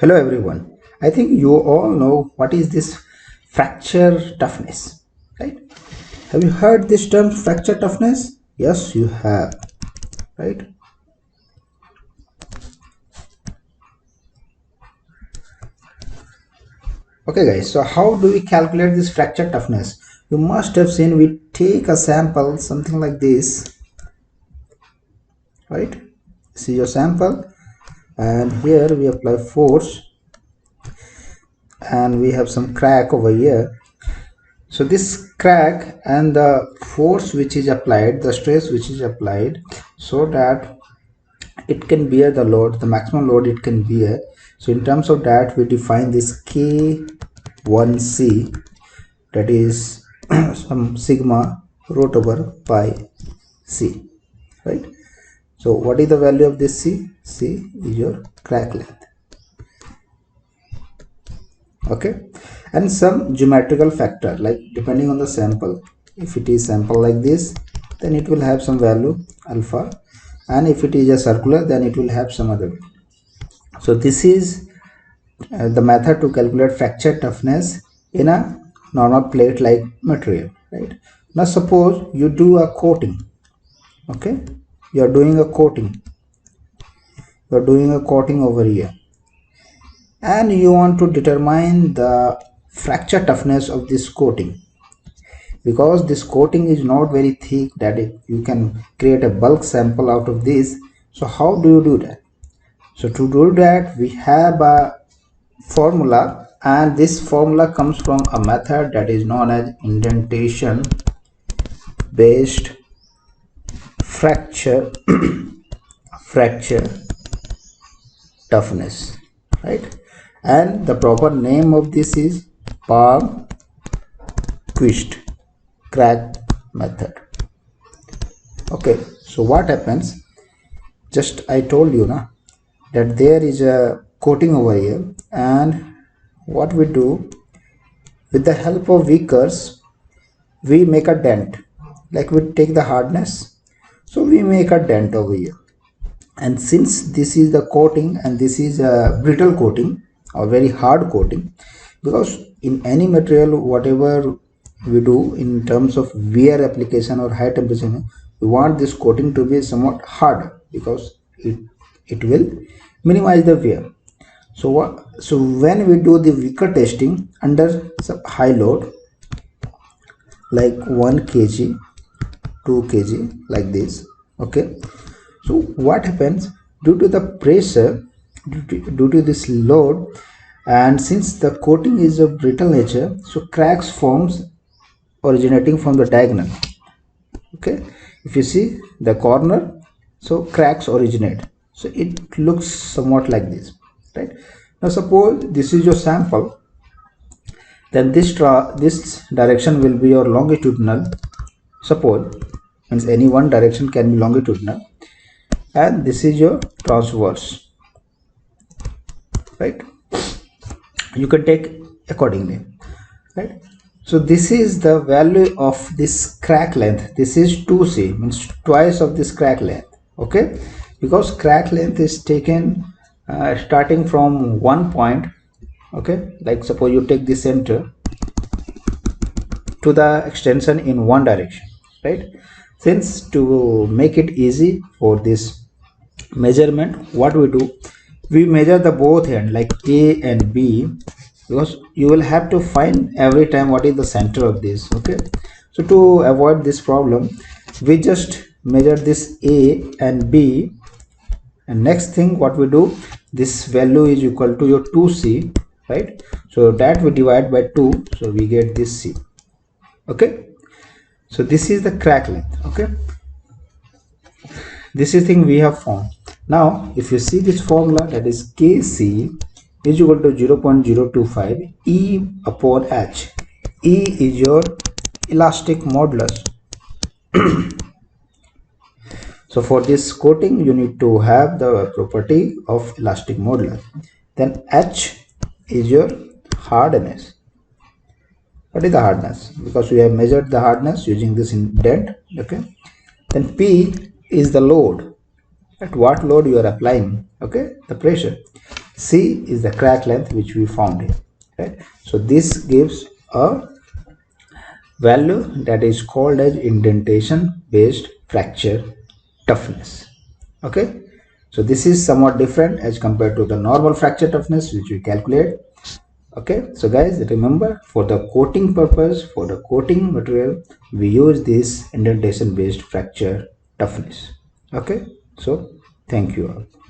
Hello everyone. I think you all know what is this fracture toughness, right? Have you heard this term fracture toughness? Yes, you have, right? Okay guys, so how do we calculate this fracture toughness? You must have seen we take a sample something like this, right? This is your sample and here we apply force and we have some crack over here. So this crack and the force which is applied, the stress which is applied, so that it can bear the load, the maximum load it can bear. So in terms of that, we define this K1C, that is some sigma root over pi C, right? So what is the value of this C? C is your crack length. Okay, and some geometrical factor, like depending on the sample. If it is sample like this, then it will have some value alpha, and if it is a circular, then it will have some other value. So this is the method to calculate fracture toughness in a normal plate like material, right? Now suppose you do a coating. Okay, you are doing a coating, over here, and you want to determine the fracture toughness of this coating, because this coating is not very thick that you can create a bulk sample out of this. So how do you do that? So to do that, we have a formula, and this formula comes from a method that is known as indentation based fracture fracture toughness, right? And the proper name of this is Palmqvist Crack method. Okay, so what happens, just I told you now that there is a coating over here, and what we do, with the help of Vickers, we make a dent. Like we take the hardness, so we make a dent over here. And since this is the coating and this is a brittle coating or very hard coating, because in any material whatever we do in terms of wear application or high temperature, we want this coating to be somewhat hard, because it will minimize the wear. So when we do the Vickers testing under some high load, like 1 kg, 2 kg, like this. Okay, so what happens, due to the pressure, due to this load, and since the coating is of brittle nature, so cracks forms originating from the diagonal. Okay, if you see the corner, so cracks originate, so it looks somewhat like this, right? Now suppose this is your sample, then this direction will be your longitudinal. Suppose, means any one direction can be longitudinal, and this is your transverse, right? You can take accordingly, right? So this is the value of this crack length. This is 2c, means twice of this crack length. Okay, because crack length is taken starting from one point. Okay, like suppose you take the center to the extension in one direction, right? Since to make it easy for this measurement, what we do, we measure the both end, like A and B, because you will have to find every time what is the center of this. Okay, so to avoid this problem, we just measure this A and B, and next thing what we do, this value is equal to your 2c, right? So that we divide by 2, so we get this c. Okay, so this is the crack length. Okay, this is thing we have found. Now if you see this formula, that is Kc is equal to 0.025 E upon H. E is your elastic modulus. So for this coating you need to have the property of elastic modulus. Then H is your hardness. What is the hardness? Because we have measured the hardness using this indent. Okay, then P is the load, at what load you are applying. Okay, the pressure. C is the crack length which we found here, right? So this gives a value that is called as indentation based fracture toughness. Okay, so this is somewhat different as compared to the normal fracture toughness which we calculate. Okay, so guys, remember, for the coating purpose, for the coating material, we use this indentation based fracture toughness. Okay, so thank you all.